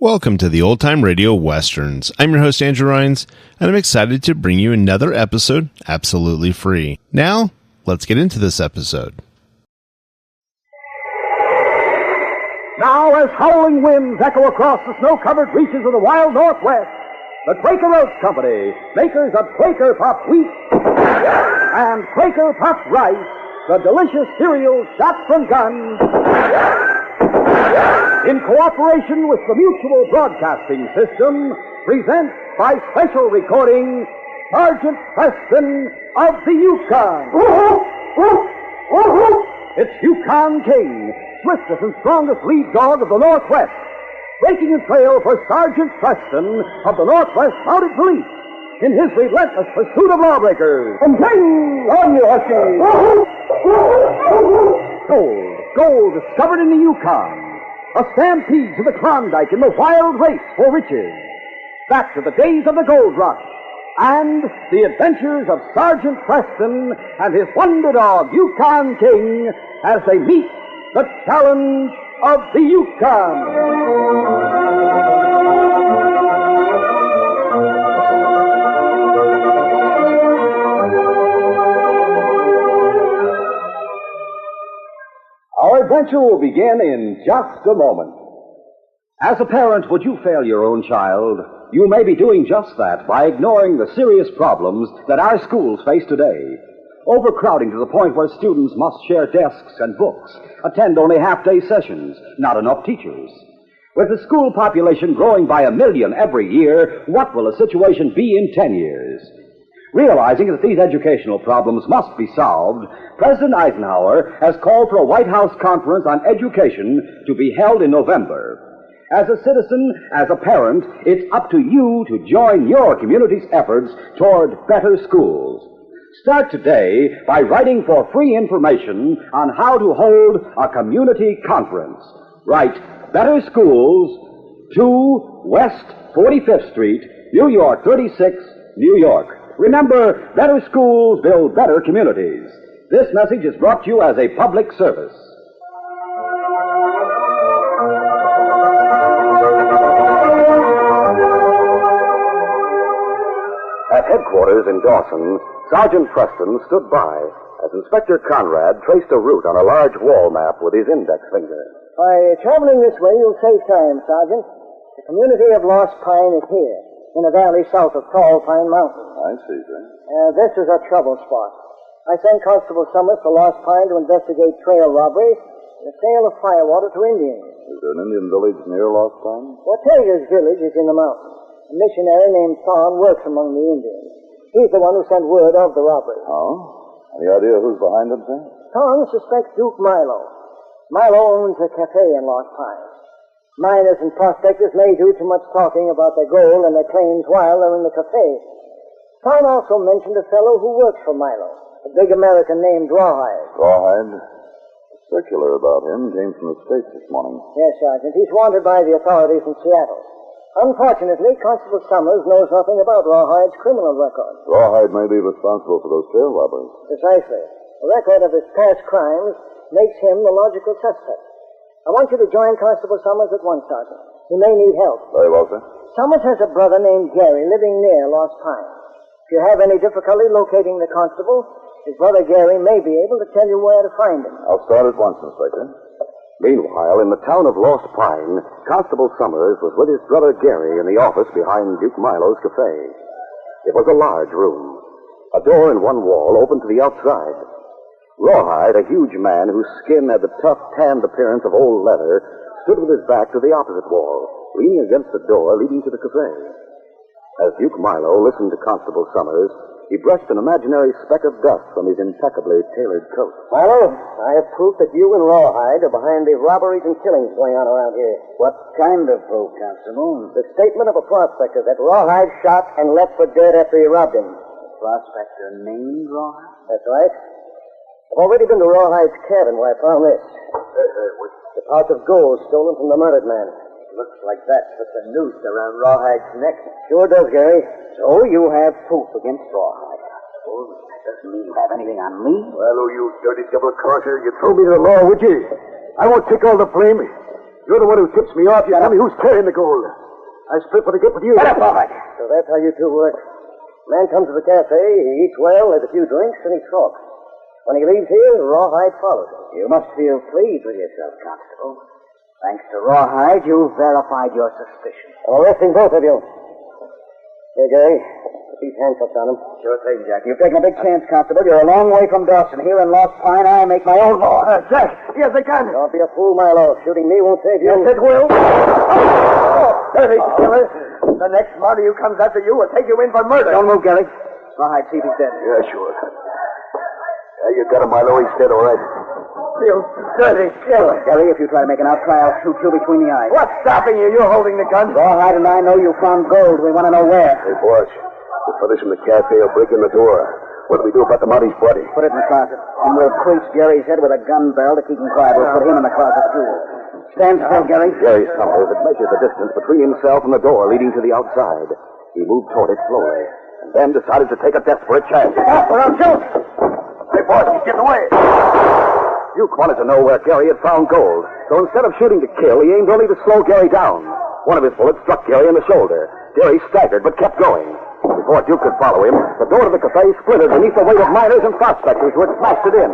Welcome to the Old Time Radio Westerns. I'm your host, Andrew Rhines, and I'm excited to bring you another episode absolutely free. Now, let's get into this episode. Now, as howling winds echo across the snow-covered reaches of the wild Northwest, the Quaker Oats Company, makers of Quaker Puffed Wheat and Quaker Puffed Rice, the delicious cereals shot from guns, in cooperation with the Mutual Broadcasting System, presents by special recording Sergeant Preston of the Yukon. It's Yukon King, swiftest and strongest lead dog of the Northwest, breaking a trail for Sergeant Preston of the Northwest Mounted Police in his relentless pursuit of lawbreakers. And bang! On you, Husky! Gold discovered in the Yukon. A stampede to the Klondike in the wild race for riches. Back to the days of the gold rush. And the adventures of Sergeant Preston and his wonder dog, Yukon King, as they meet the challenge of the Yukon. Our adventure will begin in just a moment. As a parent, would you fail your own child? You may be doing just that by ignoring the serious problems that our schools face today. Overcrowding to the point where students must share desks and books, attend only half-day sessions, not enough teachers. With the school population growing by 1 million every year, what will the situation be in 10 years? Realizing that these educational problems must be solved, President Eisenhower has called for a White House conference on education to be held in November. As a citizen, as a parent, it's up to you to join your community's efforts toward better schools. Start today by writing for free information on how to hold a community conference. Write Better Schools, 2 West 45th Street, New York 36, New York. Remember, better schools build better communities. This message is brought to you as a public service. At headquarters in Dawson, Sergeant Preston stood by as Inspector Conrad traced a route on a large wall map with his index finger. By traveling this way, you'll save time, Sergeant. The community of Lost Pine is here, in a valley south of Tall Pine Mountain. I see, sir. This is a trouble spot. I sent Constable Summers to Lost Pine to investigate trail robbery and the sale of firewater to Indians. Is there an Indian village near Lost Pine? Ortega's village is in the mountains. A missionary named Thorne works among the Indians. He's the one who sent word of the robbery. Oh? Any idea who's behind it, sir? Thorne suspects Duke Milo. Milo owns a cafe in Lost Pine. Miners and prospectors may do too much talking about their gold and their claims while they're in the cafe. Thorne also mentioned a fellow who works for Milo, a big American named Rawhide. Rawhide? A circular about him came from the States this morning. Yes, Sergeant. He's wanted by the authorities in Seattle. Unfortunately, Constable Summers knows nothing about Rawhide's criminal record. Rawhide may be responsible for those trail robberies. Precisely. The record of his past crimes makes him the logical suspect. I want you to join Constable Summers at once, Sergeant. He may need help. Very well, sir. Summers has a brother named Gary living near Lost Pine. If you have any difficulty locating the constable, his brother Gary may be able to tell you where to find him. I'll start at once, Inspector. Meanwhile, in the town of Lost Pine, Constable Summers was with his brother Gary in the office behind Duke Milo's cafe. It was a large room. A door in one wall opened to the outside. Rawhide, a huge man whose skin had the tough, tanned appearance of old leather, stood with his back to the opposite wall, leaning against the door leading to the cafe. As Duke Milo listened to Constable Summers, he brushed an imaginary speck of dust from his impeccably tailored coat. Milo, I have proof that you and Rawhide are behind the robberies and killings going on around here. What kind of proof, Constable? The statement of a prospector that Rawhide shot and left for dead after he robbed him. A prospector named Rawhide? That's right. I've already been to Rawhide's cabin where I found this. The pouch of gold stolen from the murdered man. Looks like that puts a noose around Rawhide's neck. Sure does, Gary. So you have proof against Rawhide. Oh, that doesn't mean you have anything on me. Well, oh, you dirty double-crosser, you'd throw me to the law, would you? I won't take all the blame. You're the one who tips me off. You tell me who's carrying the gold. I split for the gift with you. Shut up, Rawhide. So that's how you two work. Man comes to the cafe, he eats well, has a few drinks, and he talks. When he leaves here, Rawhide follows him. You must feel pleased with yourself, Constable. Thanks to Rawhide, you've verified your suspicion. I'm arresting both of you. Here, Gary. Put these handcuffs on him. Sure thing, Jack. You've taken a big chance, Constable. You're a long way from Dawson. Here in Lost Pine, I make my own law. Jack, here's the gun. Don't be a fool, Milo. Shooting me won't save you. Yes, it will. Dirty killer. The next Mountie who comes after you will take you in for murder. Don't move, Gary. Rawhide, see if he's dead. Yeah, sure. Yeah, you got him, Milo. He's dead, all right. You dirty killer. Gary, if you try to make an outcry, I'll shoot you between the eyes. What's stopping you? You're holding the gun. Rawhide and I know you found gold. We want to know where. Hey, boss. The fellas from the cafe will break in the door. What do we do about the Mountie's body? Put it in the closet. And we'll crease Gary's head with a gun barrel to keep him quiet. We'll put him in the closet, too. Stand still, Gary. Gary Summers had measured the distance between himself and the door leading to the outside. He moved toward it slowly, and then decided to take a desperate chance. Stop, or I'll shoot. Hey, boss, he's getting away. Duke wanted to know where Gary had found gold, so instead of shooting to kill, he aimed only to slow Gary down. One of his bullets struck Gary in the shoulder. Gary staggered, but kept going. Before Duke could follow him, the door to the cafe splintered beneath the weight of miners and prospectors who had smashed it in.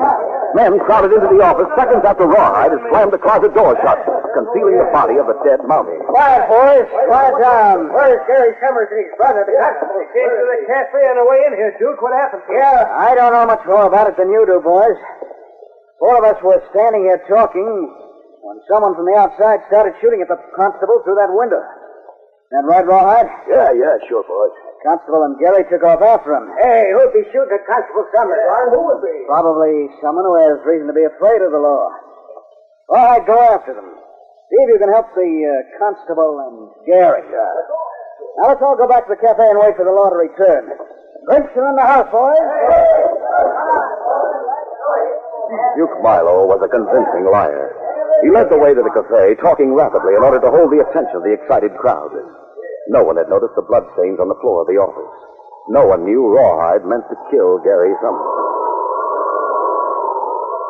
Men crowded into the office seconds after Rawhide had slammed the closet door shut, concealing the body of the dead Mountie. Quiet, boys. Quiet down. Where's Gary Summers and his brother, the constable? Came to the cafe on the way in here, Duke. What happened? Yeah, I don't know much more about it than you do, boys. Four of us were standing here talking when someone from the outside started shooting at the constable through that window. That right, Rawhide? Yeah, sure, boss. Constable and Gary took off after him. Hey, who'd be shooting at Constable Summers? Who would be? Probably someone who has reason to be afraid of the law. All right, go after them. See if you can help the constable and Gary. Now let's all go back to the cafe and wait for the law to return. Drinks are in the house, boys. Duke Milo was a convincing liar. He led the way to the cafe, talking rapidly in order to hold the attention of the excited crowd. No one had noticed the bloodstains on the floor of the office. No one knew Rawhide meant to kill Gary Summers.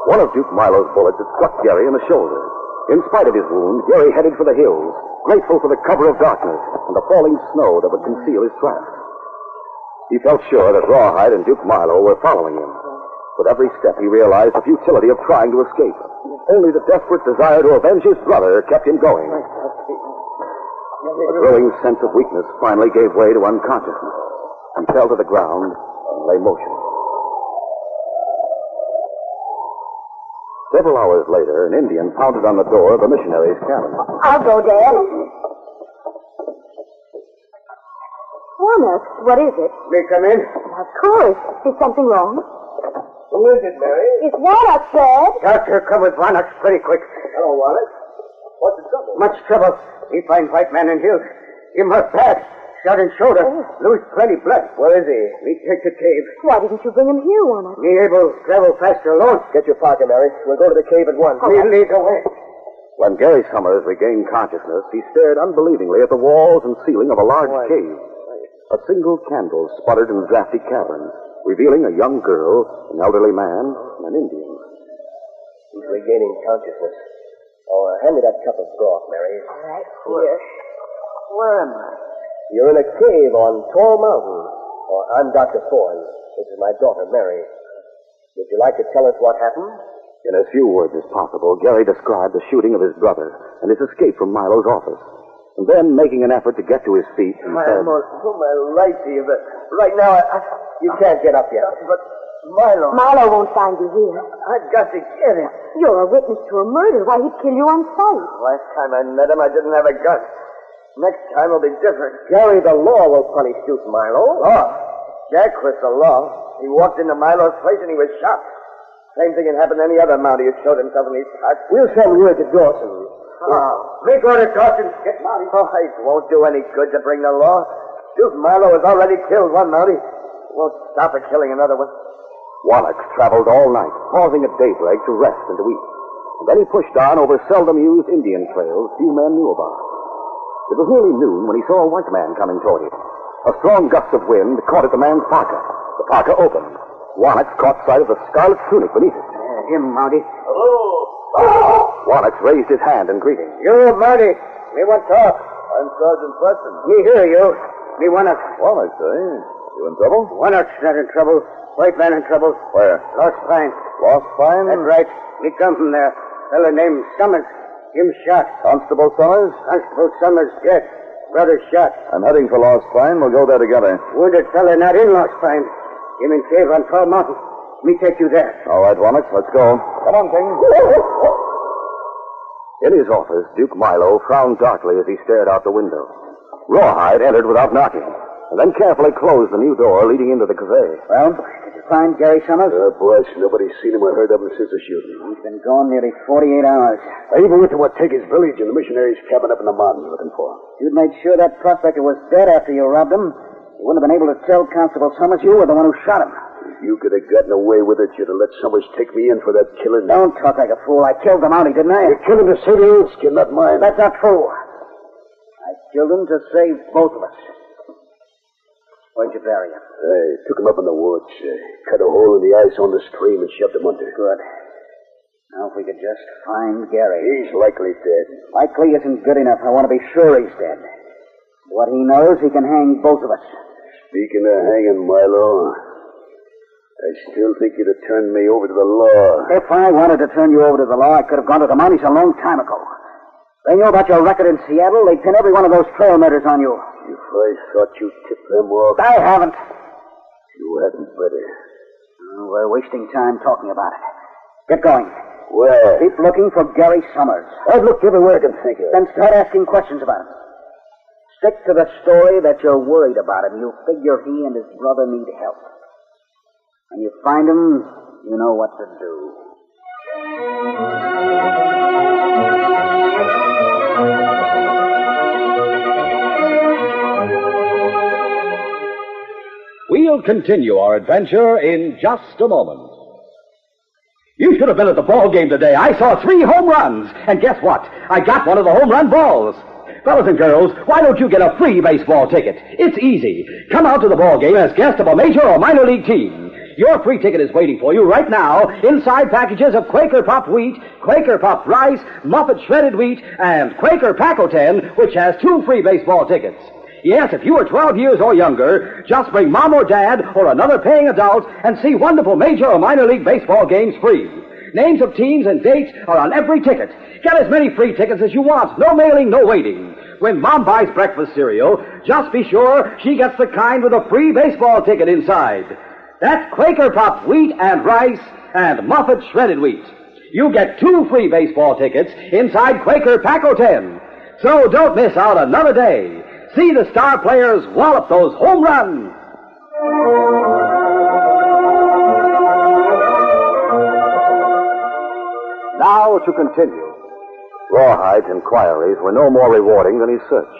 One of Duke Milo's bullets had struck Gary in the shoulder. In spite of his wound, Gary headed for the hills, grateful for the cover of darkness and the falling snow that would conceal his tracks. He felt sure that Rawhide and Duke Milo were following him. With every step, he realized the futility of trying to escape. Only the desperate desire to avenge his brother kept him going. A growing sense of weakness finally gave way to unconsciousness. He fell to the ground and lay motionless. Several hours later, an Indian pounded on the door of the missionary's cabin. I'll go, Dad. Warner, what is it? May I come in? Of course. Is something wrong? Who is it, Mary? It's Warnock, Dad. Doctor, come with Warnock pretty quick. Hello, Warnock. What's the trouble? Much trouble. He find white man in hills. Him hurt bad. Shot in shoulder. Lose plenty blood. Where is he? We take the cave. Why didn't you bring him here, Warnock? Me able travel faster alone. Get your parker, Mary. We'll go to the cave at once. Me lead the way. When Gary Summers regained consciousness, he stared unbelievingly at the walls and ceiling of a large cave. A single candle sputtered in the drafty cavern, revealing a young girl, an elderly man, and an Indian. He's regaining consciousness. Oh, hand me that cup of broth, Mary. All right, here. Where am I? You're in a cave on Tall Mountain. Oh, I'm Dr. Thorne. This is my daughter, Mary. Would you like to tell us what happened? In as few words as possible, Gary described the shooting of his brother and his escape from Milo's office. And then, making an effort to get to his feet, he said... Put my light to you, but right now, you can't get up yet. But Milo... Milo won't find you here. I've got to get him. You're a witness to a murder. Why, he'd kill you on sight. Last time I met him, I didn't have a gun. Next time will be different. Gary, the law will punish Duke Milo. Law? Jack was the law. He walked into Milo's place and he was shot. Same thing had happened to any other Mountie who showed himself in these parts. We'll send word to Dawson. Me go to Dawson. Get Mountie. Oh, it won't do any good to bring the law. Duke Milo has already killed one Mountie. Won't stop at killing another one. Warnock traveled all night, pausing at daybreak to rest and to eat. And then he pushed on over seldom-used Indian trails few men knew about. It was nearly noon when he saw a white man coming toward him. A strong gust of wind caught at the man's parka. The parka opened. Warnock caught sight of the scarlet tunic beneath it. Him, Mountie. Hello. Warnock raised his hand in greeting. You, Marty. Me want talk. I'm Sergeant Preston. Me hear you. Me Warnock. Warnock, eh? You in trouble? Warnock's not in trouble. White man in trouble. Where? Lost Pine. Lost Pine? That's right. We come from there. Fella named Summers. Him shot. Constable Summers? Constable Summers dead. Brother shot. I'm heading for Lost Pine. We'll go there together. Wounded fella not in Lost Pine. Him in cave on Tall Mountain. Me take you there. All right, Warnock, let's go. Come on, King. In his office, Duke Milo frowned darkly as he stared out the window. Rawhide entered without knocking, and then carefully closed the new door leading into the cafe. Well, did you find Gary Summers? Boss, nobody's seen him or heard of him since the shooting. He's been gone nearly 48 hours. I even went to Watega's village and the missionary's cabin up in the mountains looking for him. You'd made sure that prospector was dead after you robbed him. You wouldn't have been able to tell Constable Summers you were the one who shot him. If you could have gotten away with it, you'd have let Summers take me in for that killing. Don't talk like a fool. I killed the Mountie, didn't I? You killed him to save your own skin, not mine. That's not true. I killed him to save both of us. Where'd you bury him? I took him up in the woods, cut a hole in the ice on the stream and shoved him under. Good. Now if we could just find Gary. He's likely dead. Likely isn't good enough. I want to be sure he's dead. What he knows, he can hang both of us. Speaking of hanging, Milo, I still think you'd have turned me over to the law. If I wanted to turn you over to the law, I could have gone to the Mounties a long time ago. They knew about your record in Seattle. They'd pin every one of those trail murders on you. If I thought you'd tip them off... I haven't. You hadn't better. We're wasting time talking about it. Get going. Where? Keep looking for Gary Summers. I've looked everywhere I can think of. Then start asking questions about him. Stick to the story that you're worried about him. You figure he and his brother need help. When you find him, you know what to do. We'll continue our adventure in just a moment. You should have been at the ball game today. I saw 3 home runs. And guess what? I got one of the home run balls. Fellas and girls, why don't you get a free baseball ticket? It's easy. Come out to the ball game as guest of a major or minor league team. Your free ticket is waiting for you right now inside packages of Quaker Puffed Wheat, Quaker Puffed Rice, Muffet Shredded Wheat, and Quaker Pack-O-10, which has 2 free baseball tickets. Yes, if you are 12 years or younger, just bring Mom or Dad or another paying adult and see wonderful major or minor league baseball games free. Names of teams and dates are on every ticket. Get as many free tickets as you want. No mailing, no waiting. When Mom buys breakfast cereal, just be sure she gets the kind with a free baseball ticket inside. That's Quaker Puffed Wheat and Rice and Muffet Shredded Wheat. You get 2 free baseball tickets inside Quaker Pack-O-10. So don't miss out another day. See the star players wallop those home runs. Now to continue. Rawhide's inquiries were no more rewarding than his search.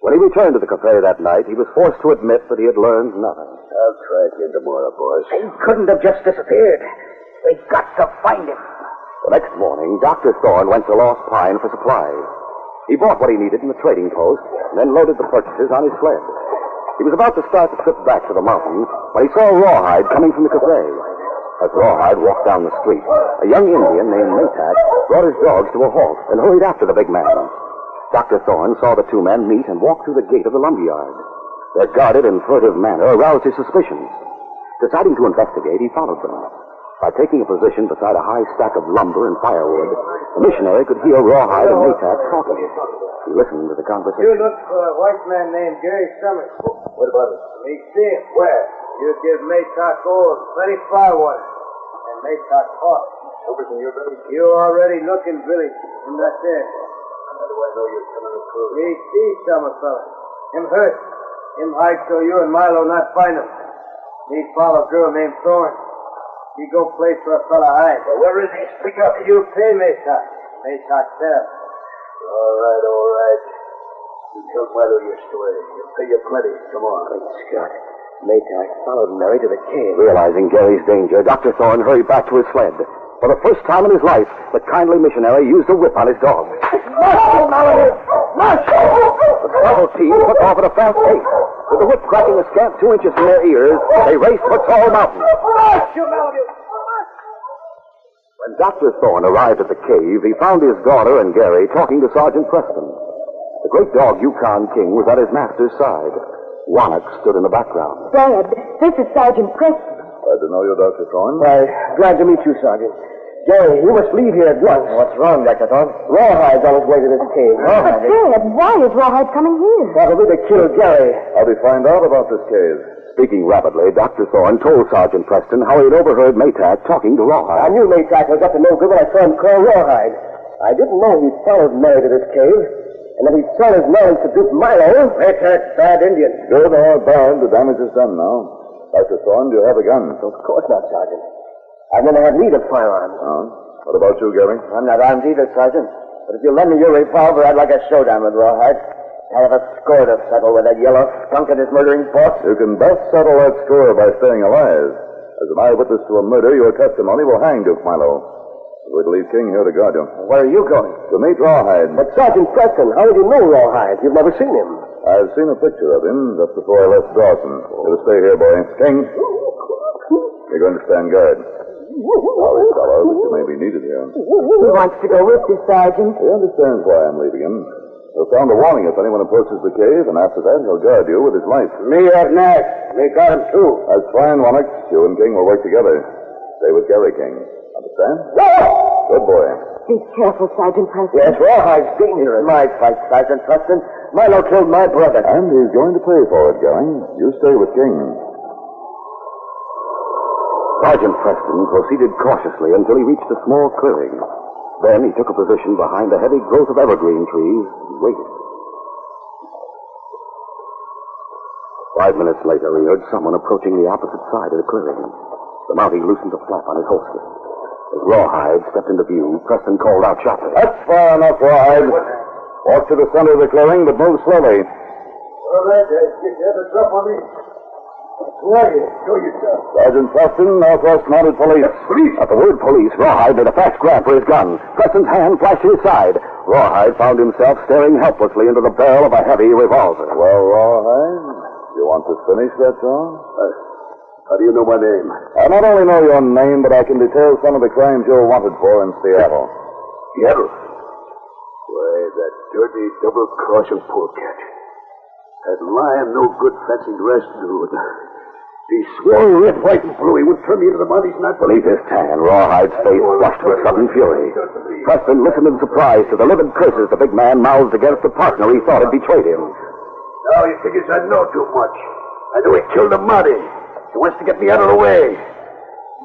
When he returned to the cafe that night, he was forced to admit that he had learned nothing. I'll try again tomorrow, boss. He couldn't have just disappeared. We've got to find him. The next morning, Dr. Thorne went to Lost Pine for supplies. He bought what he needed in the trading post, and then loaded the purchases on his sled. He was about to start the trip back to the mountain when he saw Rawhide coming from the cafe. As Rawhide walked down the street, a young Indian named Maytak brought his dogs to a halt and hurried after the big man. Dr. Thorne saw the 2 men meet and walk through the gate of the lumberyard. Their guarded and furtive manner aroused his suspicions. Deciding to investigate, he followed them. By taking a position beside a high stack of lumber and firewood, the missionary could hear Rawhide and Maytak talking. He listened to the conversation. You look for a white man named Gary Summers. What about it? Me see him. Where? You give Maytak gold, plenty firewood, and Maytak talk. Summers in your village? You already looking, Billy, in that there. How do I know you're telling the truth? Me see Summers, fella. Him hurt. Him hide so you and Milo not find him. Me follow girl named Thorne. He go place for a fella hide. Well, where is he? Speak up. You pay Maytak. Maytak tell. All right. You tell Milo your story. He'll pay you plenty. Come on. Great Scott. Maytak followed Mary to the cave. Realizing Gary's danger, Dr. Thorne hurried back to his sled. For the first time in his life, the kindly missionary used a whip on his dog. Marshal! The startled team took off at a fast pace. With the whip cracking a scant 2 inches from their ears, they raced for Tall Mountain. Marshal! When When Dr. Thorne arrived at the cave, he found his daughter and Gary talking to Sergeant Preston. The great dog, Yukon King, was at his master's side. Wannock stood in the background. Dad, this is Sergeant Preston. Glad to know you, Dr. Thorne. Why, glad to meet you, Sergeant. Gary, you must leave here at once. What's wrong, Dr. Thorne? Rawhide's on his way to this cave. But Dad, why is Rawhide coming here? Probably to kill Gary. How'd he find out about this cave? Speaking rapidly, Dr. Thorne told Sergeant Preston how he'd overheard Maytack talking to I Rawhide. knew Maytack was up to no good when I saw him call Rawhide. I didn't know he'd followed Mary to this cave, and that he'd sold his knowledge to Duke Milo. Maytack's bad Indian. Good or bad, the damage is done now. Dr. Thorne, do you have a gun? Of course not, Sergeant. I've never had need of firearms. Oh. What about you, Gary? I'm not armed either, Sergeant. But if you lend me your revolver, I'd like a showdown with Rawhide. I have a score to settle with that yellow skunk and his murdering boss. You can best settle that score by staying alive. As an eyewitness to a murder, your testimony will hang Duke Milo. We're to leave King here to guard you. Where are you going? To meet Rawhide. But Sergeant Preston, how would you know Rawhide? You've never seen him. I've seen a picture of him just before I left Dawson. You'll stay here, boy. King, you're going to stand guard. Sorry, fellow, but you may be needed here. He wants to go with you, Sergeant. He understands why I'm leaving him. He'll sound a warning if anyone approaches the cave, and after that, he'll guard you with his life. Me at night. Me got him, too. That's fine, Wannock. You and King will work together. Stay with Gary, King. Understand? Good boy. Be careful, Sergeant Preston. Yes, Rawhide's dangerous. My fight, Sergeant Preston. Milo killed my brother. And he's going to pay for it, Gary. You stay with King. Sergeant Preston proceeded cautiously until he reached a small clearing. Then he took a position behind a heavy growth of evergreen trees and waited. 5 minutes later, he heard someone approaching the opposite side of the clearing. The Mountie loosened a flap on his holster. As Rawhide stepped into view, Preston called out sharply. That's far enough, Rawhide. Walk to the center of the clearing, but move slowly. All right, guys. Get your head up on me. Who are you? Show yourself. Sergeant Preston, Northwest Mounted Police. Police? At the word police, Rawhide made a fast grab for his gun. Preston's hand flashed to his side. Rawhide found himself staring helplessly into the barrel of a heavy revolver. Well, Rawhide, you want to finish that song? How do you know my name? I not only know your name, but I can detail some of the crimes you're wanted for in Seattle. Seattle? Why, that dirty double-crossing polecat. That lion no good fancy dress dude. He swore red, white, and blue he would turn me into the Mounties and I'd believe his tan. Rawhide's face flushed with sudden fury. Preston listened in surprise to the livid curses the big man mouthed against the partner he thought had betrayed him. Now he figures I know too much. I know he killed a Mountie. He wants to get me out of the way.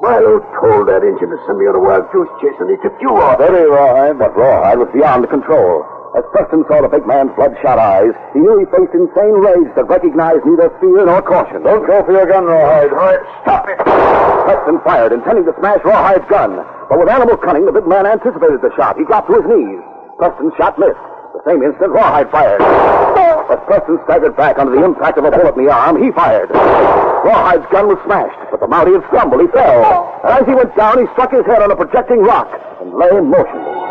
Milo told that Injun to send me on a wild goose chase, and he took you off. Steady, Rawhide. But Rawhide was beyond control. As Preston saw the big man's bloodshot eyes, he knew he faced insane rage that recognized neither fear nor caution. Don't go for your gun, Rawhide. All right, stop it. Preston fired, intending to smash Rawhide's gun. But with animal cunning, the big man anticipated the shot. He dropped to his knees. Preston's shot missed. The same instant, Rawhide fired. As Preston staggered back under the impact of a bullet in the arm, he fired. Rawhide's gun was smashed, but the Mountie had stumbled. He fell. And as he went down, he struck his head on a projecting rock and lay motionless.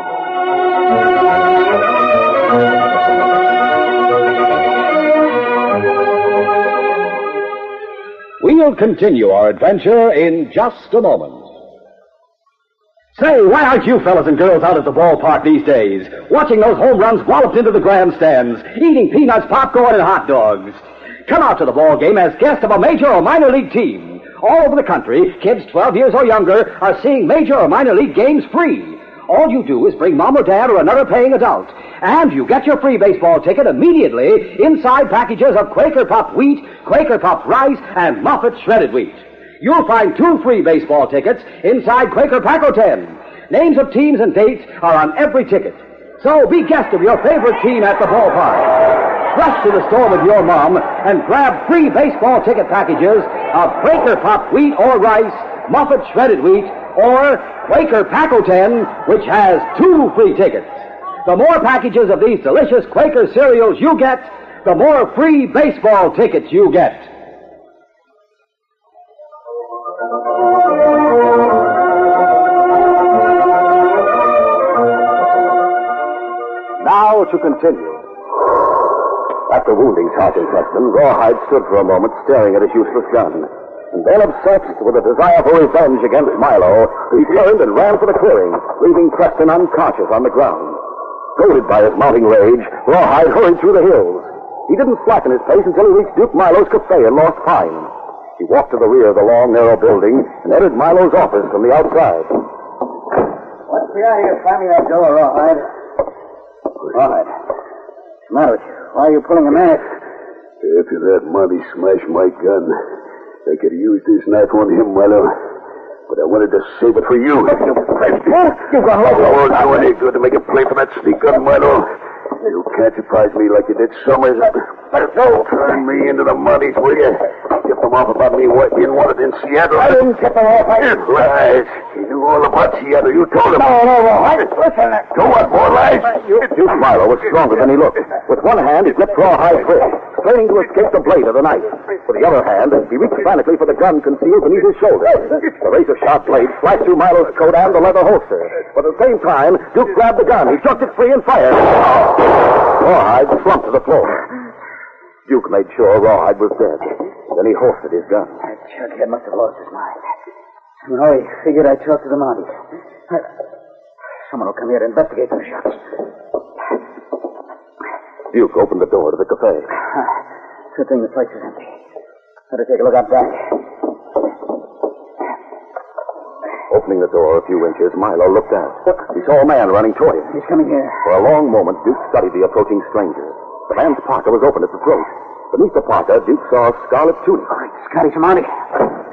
We'll continue our adventure in just a moment. Say, why aren't you fellas and girls out at the ballpark these days, watching those home runs walloped into the grandstands, eating peanuts, popcorn, and hot dogs? Come out to the ball game as guest of a major or minor league team. All over the country, kids 12 years or younger are seeing major or minor league games free. All you do is bring mom or dad or another paying adult, and you get your free baseball ticket immediately inside packages of Quaker Puffed wheat, Quaker Puffed rice, and Muffet shredded wheat. You'll find 2 free baseball tickets inside Quaker Paco 10. Names of teams and dates are on every ticket. So be guest of your favorite team at the ballpark. Rush to the store with your mom and grab free baseball ticket packages of Quaker Puffed wheat or rice, Muffet shredded wheat, or Quaker Paco 10, which has 2 free tickets. The more packages of these delicious Quaker cereals you get, the more free baseball tickets you get. Now to continue. After wounding Sergeant Preston, Rawhide stood for a moment staring at his useless gun. And then, obsessed with a desire for revenge against Milo, he turned and ran for the clearing, leaving Preston unconscious on the ground. Goaded by his mounting rage, Rawhide hurried through the hills. He didn't slacken his pace until he reached Duke Milo's cafe in Lost Pine. He walked to the rear of the long, narrow building and entered Milo's office from the outside. What's the idea of slamming that door, Rawhide? Rawhide, what's the matter with you? Why are you pulling a mask? After that Monty smashed my gun, I could have used this knife on him, Milo. But I wanted to save it for you. You got It won't do any good to make a play for that sneak gun, Milo. You can't surprise me like you did Summers. Turn me into the Monties, will you? Get them off about me being wanted in Seattle. I didn't get them off. Lies. He knew all about Seattle. You told him. No. Listen. Go on, more lies. Duke Milo was stronger than he looked. With one hand, he gripped Rawhide's wrist, straining to escape the blade of the knife. With the other hand, he reached frantically for the gun concealed beneath his shoulder. The razor-sharp blade slashed through Milo's coat and the leather holster. But at the same time, Duke grabbed the gun. He jerked it free and fired. Rawhide slumped to the floor. Duke made sure Rawhide was dead. Then he holstered his gun. That chuckhead must have lost his mind. Somehow he figured I'd talk to the Mounties. Someone will come here to investigate those shots. Duke opened the door to the cafe. Good thing the place is empty. Better take a look out back. Opening the door a few inches, Milo looked out. He saw a man running toward him. He's coming here. For a long moment, Duke studied the approaching stranger. The man's parka was open at the throat. Beneath the parka, Duke saw a scarlet tunic. All right, Scotty, some money.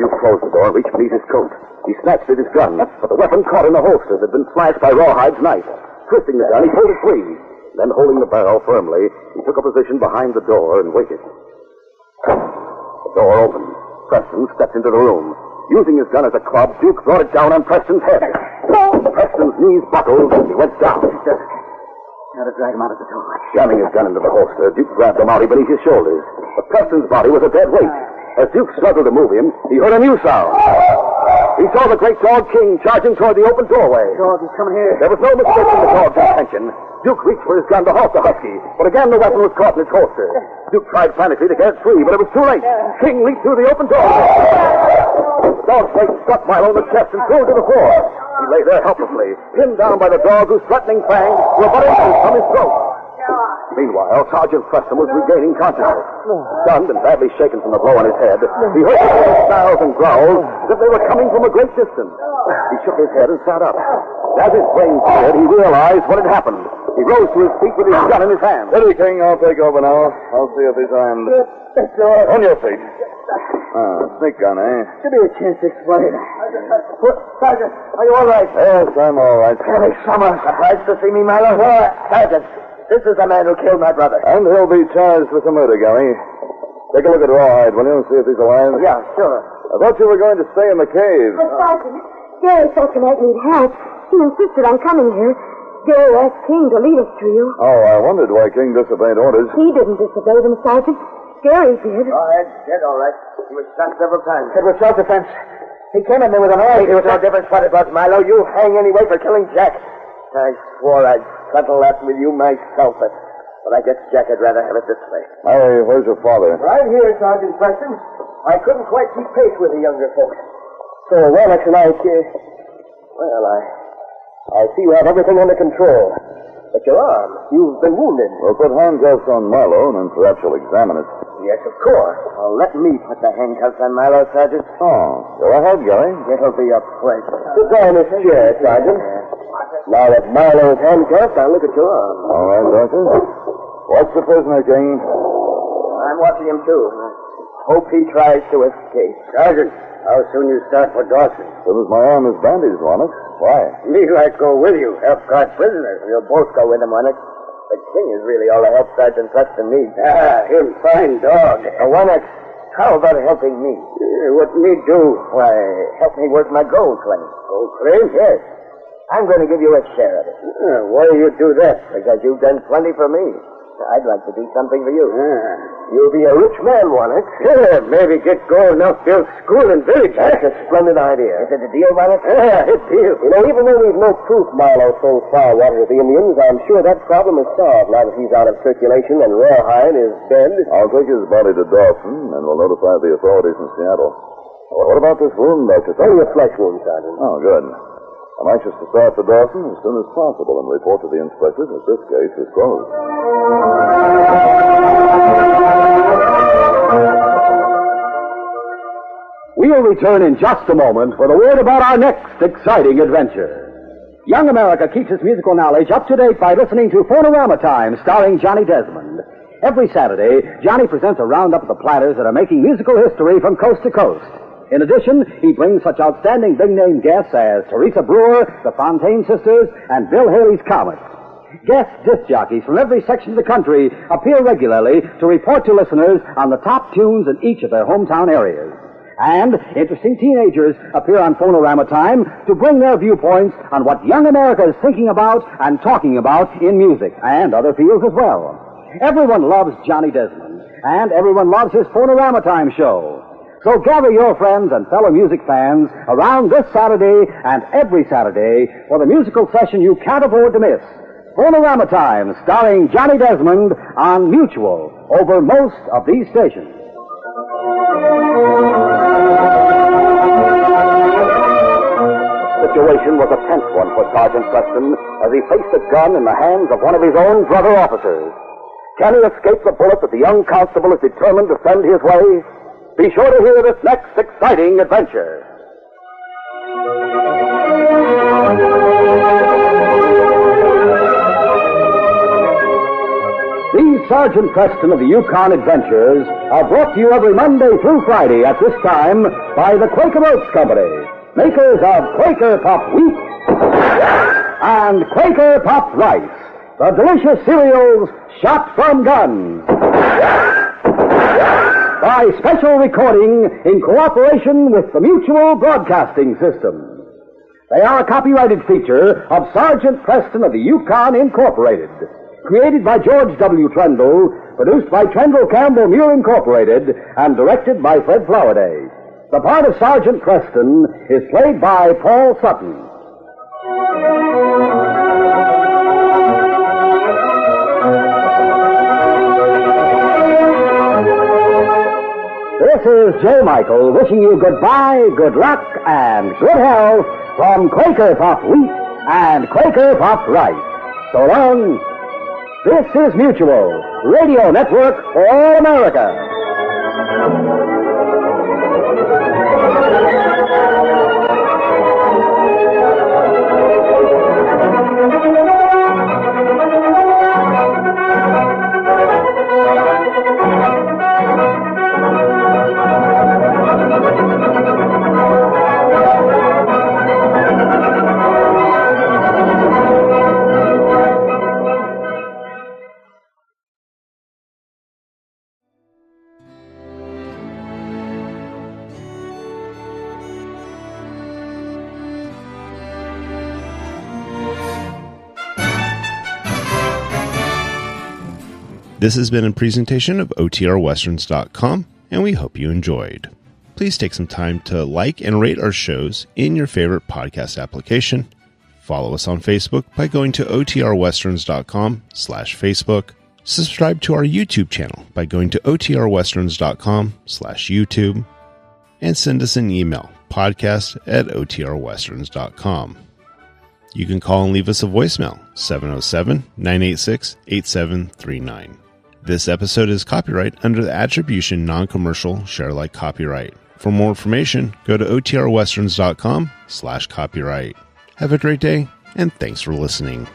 Duke closed the door and reached beneath his coat. He snatched at his gun, but the weapon caught in the holster that had been slashed by Rawhide's knife. Twisting the gun, he pulled it free. Then, holding the barrel firmly, he took a position behind the door and waited. The door opened. Preston stepped into the room. Using his gun as a club, Duke brought it down on Preston's head. Preston's knees buckled and he went down. Now to drag him out of the doorway. Jamming his gun into the holster, Duke grabbed the Mountie beneath his shoulders. But Preston's body was a dead weight. As Duke struggled to move him, he heard a new sound. He saw the great dog King charging toward the open doorway. Dog, he's coming here. There was no mistaking the dog's intention. Duke reached for his gun to halt the husky, but again the weapon was caught in its holster. Duke tried frantically to get it free, but it was too late. King leaped through the open doorway. The dog's blade struck Milo in the chest and threw him to the floor. He lay there helplessly, pinned down by the dog whose threatening fangs were but inches from his throat. Meanwhile, Sergeant Preston was regaining consciousness. Stunned and badly shaken from the blow on his head, he heard the snarls and growls as if they were coming from a great distance. He shook his head and sat up. As his brain cleared, he realized what had happened. He rose to his feet with his gun in his hand. Steady, King. I'll take over now. I'll see if he's armed. On your feet. Sneak gun, eh? Give me a chance to explain. Sergeant, are you all right? Yes, I'm all right. Harry Summers. Surprised to see me, Milo? Sergeant, this is the man who killed my brother. And he'll be charged with the murder, Gary. Take a look at Rawhide, will you? See if he's alive. Yeah, sure. I thought you were going to stay in the cave. But, Sergeant, Gary thought you might need help. He insisted on coming here. Gary asked King to lead us to you. Oh, I wondered why King disobeyed orders. He didn't disobey them, Sergeant. Gary did. Go ahead. Dead, all right. He was shot several times. It was self-defense. He came at me with an knife. It was no difference what it was, Milo. You hang anyway for killing Jack. I swore I'd settle that with you myself, but I guess Jack would rather have it this way. Hey, where's your father? Right here, Sergeant Preston. I couldn't quite keep pace with the younger folks. So, Lennox and I... I see you have everything under control. But your arm, you've been wounded. We'll put handcuffs on Milo, and then perhaps you'll examine it. Yes, of course. Well, let me put the handcuffs on Milo, Sergeant. Oh, go ahead, Gary. It'll be a pleasure. Sit down in this chair, Sergeant. Now that Milo's handcuffed, I'll look at your arm. All right, Doctor. Watch the prisoner, King. I'm watching him, too. Hope he tries to escape. Sergeant, how soon you start for Dawson? As soon as my arm is bandaged, Lennox. Why? Me like go with you. Help guard prisoners. We'll both go with him, Lennox. But King is really all the help Sergeant Preston needs. Ah, him fine dog. Lennox, how about helping me? What me do? Why, help me work my gold claim. Gold claim? Yes. I'm going to give you a share of it. Why do you do that? Because you've done plenty for me. I'd like to do something for you. You'll be a rich man, Lennox. Yeah, maybe get gold enough to build school and village. That's a splendid idea. Is it a deal, Lennox? Yeah, it's a deal. You know, even though we've no proof Milo so far wanted with the Indians, I'm sure that problem is solved now that he's out of circulation and Rawhide is dead. I'll take his body to Dawson, and we'll notify the authorities in Seattle. Well, what about this wound, Dr. Only a flesh wound, Sergeant. Oh, good. I'm anxious to start for Dawson as soon as possible and report to the inspectors that this case is closed. We'll return in just a moment for the word about our next exciting adventure. Young America keeps its musical knowledge up to date by listening to Phonorama Time, starring Johnny Desmond. Every Saturday, Johnny presents a roundup of the platters that are making musical history from coast to coast. In addition, he brings such outstanding big-name guests as Teresa Brewer, the Fontaine Sisters, and Bill Haley's Comet. Guest disc jockeys from every section of the country appear regularly to report to listeners on the top tunes in each of their hometown areas. And interesting teenagers appear on Phonorama Time to bring their viewpoints on what young America is thinking about and talking about in music and other fields as well. Everyone loves Johnny Desmond, and everyone loves his Phonorama Time show. So gather your friends and fellow music fans around this Saturday and every Saturday for the musical session you can't afford to miss. Phonorama Time, starring Johnny Desmond on Mutual over most of these stations. The situation was a tense one for Sergeant Preston as he faced a gun in the hands of one of his own brother officers. Can he escape the bullet that the young constable is determined to send his way? Be sure to hear this next exciting adventure. These Sergeant Preston of the Yukon adventures are brought to you every Monday through Friday at this time by the Quaker Oats Company, makers of Quaker Puff Wheat and Quaker Puff Rice, the delicious cereals shot from guns. By special recording in cooperation with the Mutual Broadcasting System. They are a copyrighted feature of Sergeant Preston of the Yukon Incorporated. Created by George W. Trendle, produced by Trendle Campbell Muir Incorporated, and directed by Fred Flowerday. The part of Sergeant Preston is played by Paul Sutton. This is J. Michael wishing you goodbye, good luck, and good health from Quaker Puff Wheat and Quaker Puff Rice. So long. This is Mutual, Radio Network for all America. This has been a presentation of OTRWesterns.com, and we hope you enjoyed. Please take some time to like and rate our shows in your favorite podcast application. Follow us on Facebook by going to OTRWesterns.com/Facebook. Subscribe to our YouTube channel by going to OTRWesterns.com/YouTube. And send us an email, podcast@OTRWesterns.com. You can call and leave us a voicemail, 707-986-8739. This episode is copyright under the Attribution Non-Commercial Share-alike copyright. For more information, go to OTRWesterns.com/copyright. Have a great day, and thanks for listening.